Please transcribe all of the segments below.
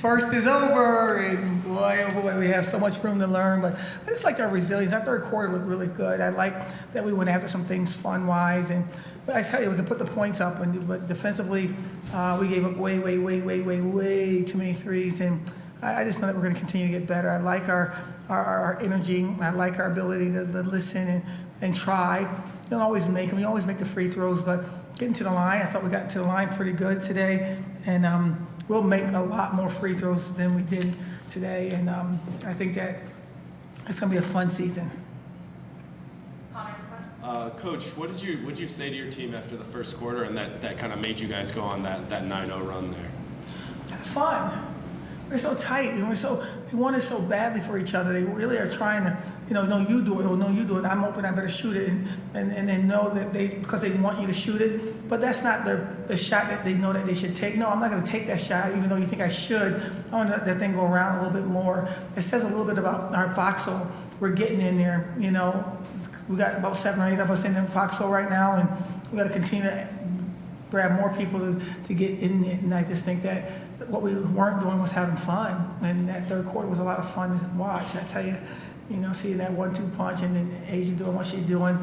First is over, and boy, oh boy, we have so much room to learn. But I just like our resilience. Our third quarter looked really good. I like that we went after some things fun-wise, and but I tell you, we can put the points up. But defensively, we gave up way too many threes, and I just know that we're going to continue to get better. I like our energy. I like our ability to listen and try. You don't always make them. You always make the free throws, but getting to the line, I thought we got to the line pretty good today, and we'll make a lot more free throws than we did today, and I think that it's going to be a fun season. Coach, what did you say to your team after the first quarter, and that kind of made you guys go on that 9-0 run there? Fun. We're so tight, and we want it so badly for each other. They really are trying to, no, you do it, or no, you do it. I'm open, I better shoot it, and they know that because they want you to shoot it. But that's not the shot that they know that they should take. No, I'm not going to take that shot, even though you think I should. I want to let that thing go around a little bit more. It says a little bit about our foxhole. We're getting in there, We got about 7 or 8 of us in the foxhole right now, and we got to continue to grab more people to get in it. And I just think that what we weren't doing was having fun. And that third quarter was a lot of fun to watch. I tell you, seeing that 1-2 punch, and then Asia doing what she's doing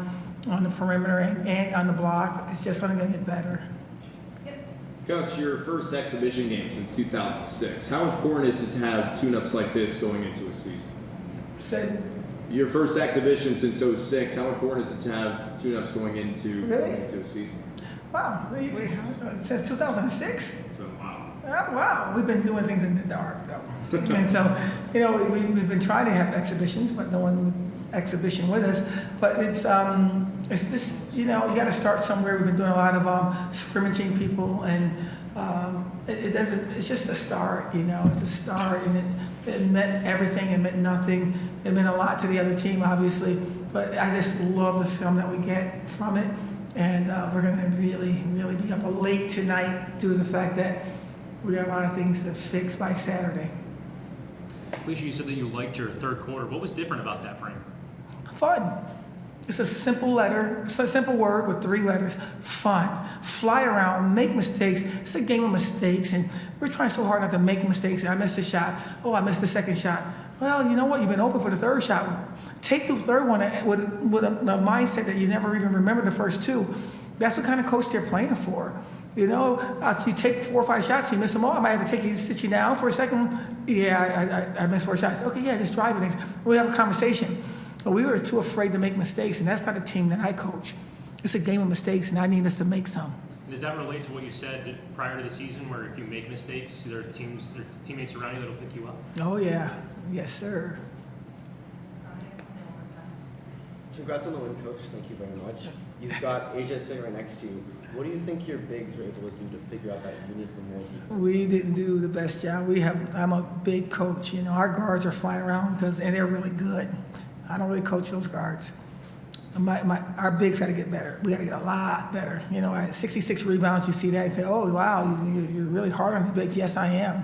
on the perimeter and on the block, it's just only going to get better. Coach, your first exhibition game since 2006. How important is it to have tune-ups like this going into a season? Said, your first exhibition since 06. How important is it to have tune-ups going into a season? Wow, since 2006? Wow. Wow, we've been doing things in the dark, though. And so, we've been trying to have exhibitions, but no one would exhibition with us. But it's just, you got to start somewhere. We've been doing a lot of scrimmaging people, and it's just a start, it's a start, and it meant everything, it meant nothing. It meant a lot to the other team, obviously, but I just love the film that we get from it. And we're going to really be up late tonight due to the fact that we got a lot of things to fix by Saturday. Felisha, you said that you liked your third quarter. What was different about that frame? Fun. It's a simple letter. It's a simple word with 3 letters. Fun. Fly around, make mistakes. It's a game of mistakes, and we're trying so hard not to make mistakes. I missed a shot. Oh, I missed the second shot. Well, you know what? You've been open for the third shot. Take the third one with a mindset that you never even remember the first 2. That's what kind of coach they're playing for. You take 4 or 5 shots, you miss them all. I might have to sit you down for a second. Yeah, I missed 4 shots. Okay, yeah, just drive it. We have a conversation. But we were too afraid to make mistakes, and that's not a team that I coach. It's a game of mistakes, and I need us to make some. Does that relate to what you said prior to the season, where if you make mistakes, there are teammates around you that'll pick you up? Oh, yeah. Yes, sir. Congrats on the win, Coach. Thank you very much. You've got Asia sitting right next to you. What do you think your bigs were able to do to figure out that unique more defense? We didn't do the best job. I'm a big coach. Our guards are flying around and they're really good. I don't really coach those guards. Our bigs got to get better. We got to get a lot better. I had 66 rebounds. You see that, you say, oh, wow, you're really hard on the bigs. Yes, I am.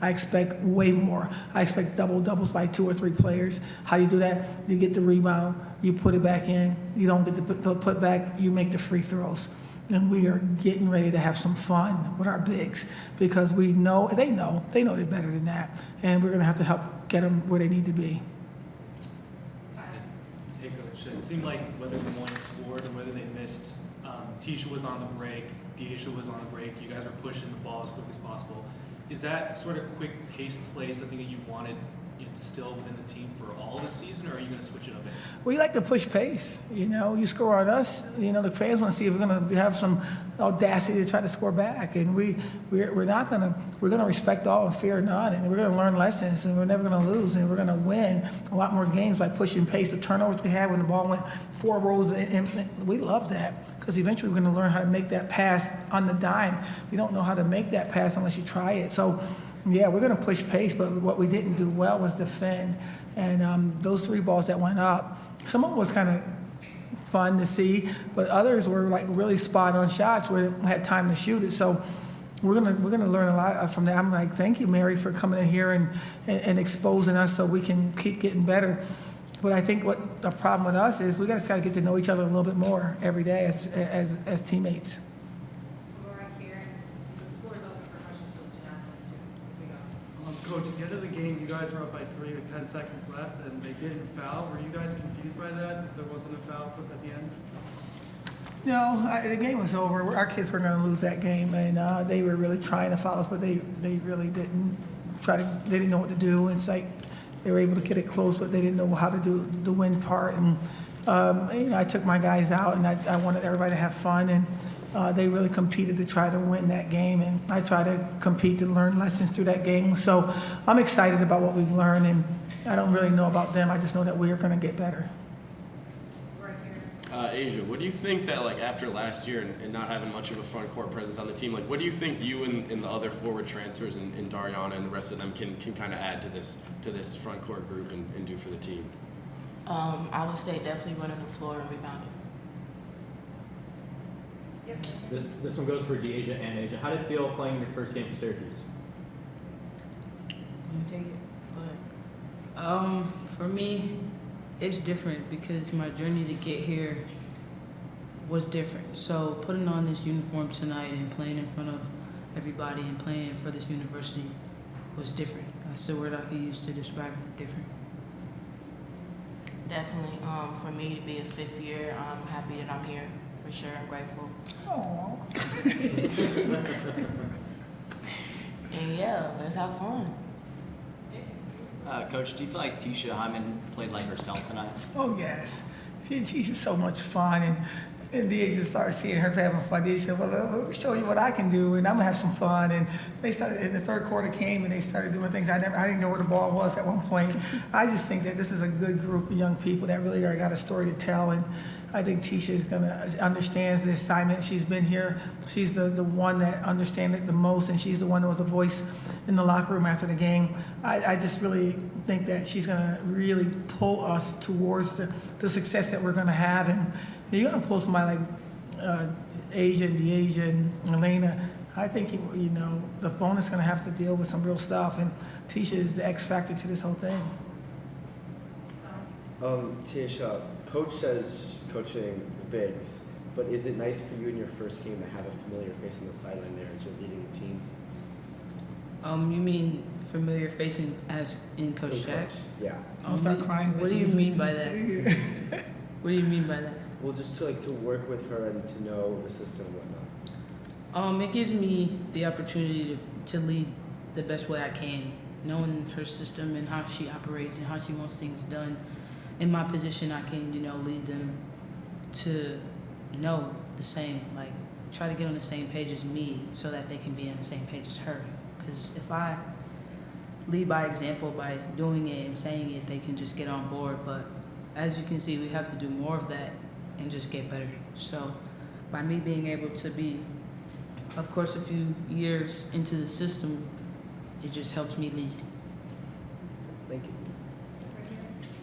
I expect way more. I expect doubles by 2 or 3 players. How you do that? You get the rebound, you put it back in. You don't get the put back, you make the free throws. And we are getting ready to have some fun with our bigs because they know they're better than that. And we're going to have to help get them where they need to be. Hey, Coach, it seemed like whether the one scored or whether they missed, Tisha was on the break, Dyaisha was on the break, you guys were pushing the ball as quick as possible. Is that sort of quick-paced play something that you wanted still within the team for all this season, or are you going to switch it up? We like to push pace. You score on us. The fans want to see if we're going to have some audacity to try to score back, and we're not going to. We're going to respect all and fear none, and we're going to learn lessons, and we're never going to lose, and we're going to win a lot more games by pushing pace. The turnovers we had when the ball went 4 rows, and we love that because eventually we're going to learn how to make that pass on the dime. We don't know how to make that pass unless you try it. So. Yeah, we're going to push pace, but what we didn't do well was defend. And those 3 balls that went up, some of them was kind of fun to see, but others were like really spot-on shots where we had time to shoot it. So we're gonna learn a lot from that. I'm like, thank you, Mary, for coming in here and exposing us so we can keep getting better. But I think what the problem with us is we got to get to know each other a little bit more every day as teammates. Coach, at the end of the game, you guys were up by 3 with 10 seconds left, and they didn't foul. Were you guys confused by that there wasn't a foul at the end? No, the game was over. Our kids were going to lose that game, and they were really trying to foul us, but they really didn't they didn't know what to do. It's like they were able to get it close, but they didn't know how to do the win part. And I took my guys out, and I wanted everybody to have fun, and they really competed to try to win that game, and I try to compete to learn lessons through that game. So I'm excited about what we've learned, and I don't really know about them. I just know that we are going to get better. Asia, what do you think that, like, after last year and not having much of a front court presence on the team, like, what do you think you and the other forward transfers and Dariana and the rest of them can kind of add to this front court group and do for the team? I would say definitely running the floor and rebounding. This one goes for Dyaisha and Asia. How did it feel playing your first game for Syracuse? Let me take it. Go ahead. For me, it's different because my journey to get here was different. So putting on this uniform tonight and playing in front of everybody and playing for this university was different. That's the word I can use to describe it, different. Definitely. For me to be a fifth year, I'm happy that I'm here. For sure, I'm grateful. Oh. And yeah, let's have fun. Coach, do you feel like Tisha Hyman played like herself tonight? Oh, yes. She's just so much fun. And Dyaisha started seeing her having fun. They said, well, let me show you what I can do, and I'm going to have some fun. And they started, and the third quarter came, and they started doing things. I didn't know where the ball was at one point. I just think that this is a good group of young people that really got a story to tell. And I think Tisha understands the assignment. She's been here. She's the one that understands it the most, and she's the one that was the voice in the locker room after the game. I just really think that she's going to really pull us towards the success that we're going to have. And you're going to pull somebody like Asia and Dyaisha and Elena. I think, the opponent's going to have to deal with some real stuff, and Tisha is the X factor to this whole thing. Dyaisha, Coach says she's coaching the bigs, but is it nice for you in your first game to have a familiar face on the sideline there as you're leading the team? You mean familiar facing as in Coach Jack? Yeah. Don't start crying. What do you mean by that? What do you mean by that? Well, just to work with her and to know the system and whatnot. It gives me the opportunity to lead the best way I can, knowing her system and how she operates and how she wants things done. In my position, I can, lead them to know the same, try to get on the same page as me so that they can be on the same page as her. Because if I lead by example, by doing it and saying it, they can just get on board. But as you can see, we have to do more of that and just get better. So by me being able to be, of course, a few years into the system, it just helps me lead. Thank you.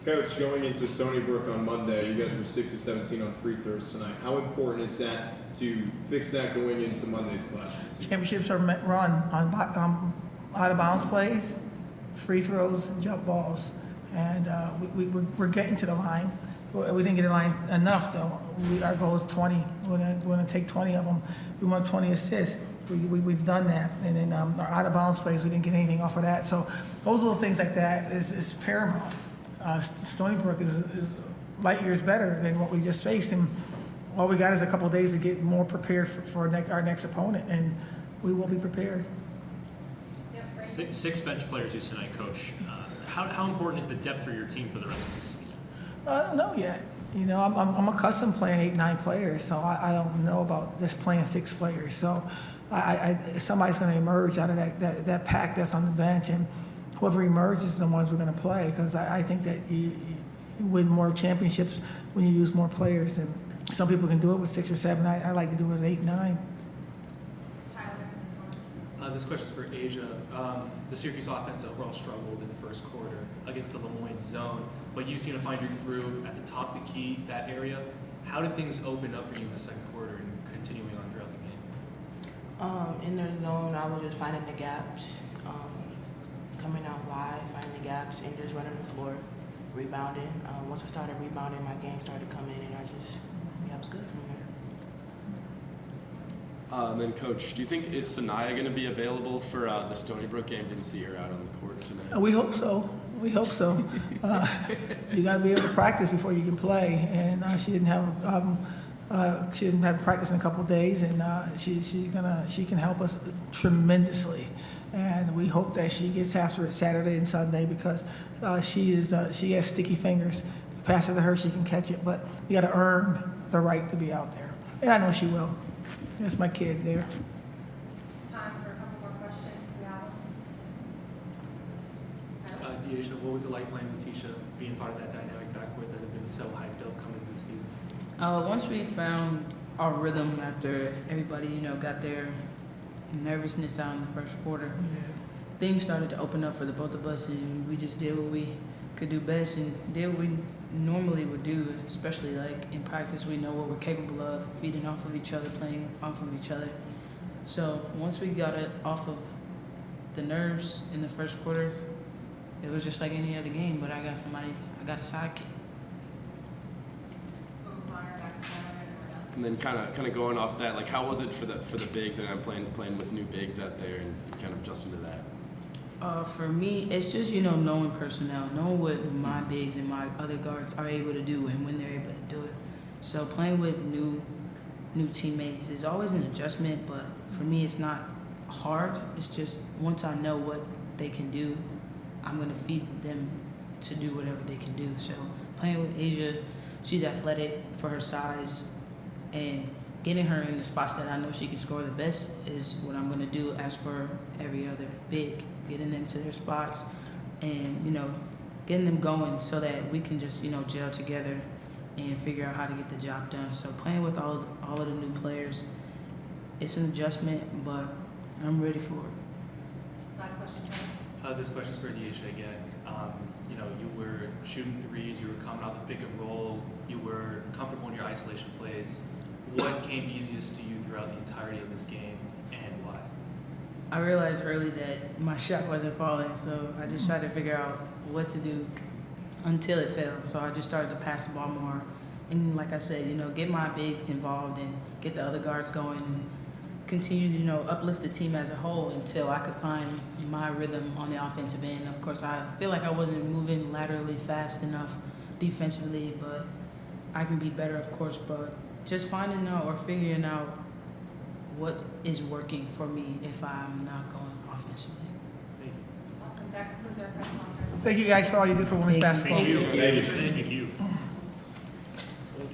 Coach, going into Stony Brook on Monday, you guys were 6 of 17 on free throws tonight. How important is that to fix that going into Monday's clash? Championships are run on out-of-bounds plays, free throws, and jump balls. And we're getting to the line. We didn't get the line enough, though. Our goal is 20. We're going to take 20 of them. We want 20 assists. We've done that. And then our out-of-bounds plays, we didn't get anything off of that. So those little things like that is paramount. Stony Brook is light years better than what we just faced, and all we got is a couple of days to get more prepared for our next opponent, and we will be prepared. Six bench players used tonight, Coach. How important is the depth for your team for the rest of the season? I don't know yet. I'm accustomed playing 8, 9 players, so I don't know about just playing 6 players. So somebody's going to emerge out of that pack that's on the bench, and whoever emerges is the ones we're going to play, because I think that you win more championships when you use more players. And some people can do it with 6 or 7. I like to do it with 8, 9. This question is for Asia. The Syracuse offense overall struggled in the first quarter against the Moyne zone, but you seem to find your groove at the top to key that area. How did things open up for you in the second quarter and continuing on throughout the game? In their zone, I was just finding the gaps, coming out wide, finding the gaps, and just running the floor, rebounding. Once I started rebounding, my game started to come in, and I was good from there. And then, Coach, do you think is Sanaya going to be available for the Stony Brook game? Didn't see her out on the court tonight. We hope so. We hope so. You got to be able to practice before you can play, and she didn't have practice in a couple of days, and she can help us tremendously. And we hope that she gets after it Saturday and Sunday because she has sticky fingers. You pass it to her, she can catch it, but you got to earn the right to be out there, and I know she will. That's my kid there. Time for a couple more questions. We have Dyaisha, what was it like playing with Tisha, being part of that dynamic backcourt that had been so hyped up coming into the season? Once we found our rhythm after everybody, got their nervousness out in the first quarter, things started to open up for the both of us, and we just did what we could do best and did what we normally would do, especially like in practice. We know what we're capable of, feeding off of each other, playing off of each other. So once we got it off of the nerves in the first quarter, it was just like any other game, but I got a sidekick. And then kind of going off that, like how was it for the bigs? And I'm playing with new bigs out there and kind of adjusting to that. For me, it's just, knowing personnel, knowing what my bigs and my other guards are able to do and when they're able to do it. So playing with new teammates is always an adjustment, but for me, it's not hard. It's just once I know what they can do, I'm going to feed them to do whatever they can do. So playing with Asia, she's athletic for her size, and getting her in the spots that I know she can score the best is what I'm going to do as for every other big. Getting them to their spots and, getting them going so that we can just, gel together and figure out how to get the job done. So playing with all of the new players, it's an adjustment, but I'm ready for it. last question, This question's for Dyaisha again. You were shooting threes, you were coming off the pick and roll, you were comfortable in your isolation plays. What came easiest to you throughout the entirety of this game, and why? I realized early that my shot wasn't falling, so I just tried to figure out what to do until it fell. So I just started to pass the ball more. And like I said, get my bigs involved and get the other guards going and continue to, uplift the team as a whole until I could find my rhythm on the offensive end. Of course, I feel like I wasn't moving laterally fast enough defensively, but I can be better, of course. But just finding out or figuring out what is working for me if I'm not going offensively. Awesome. That concludes our press conference. Thank you guys for all you do for women's basketball. Thank you.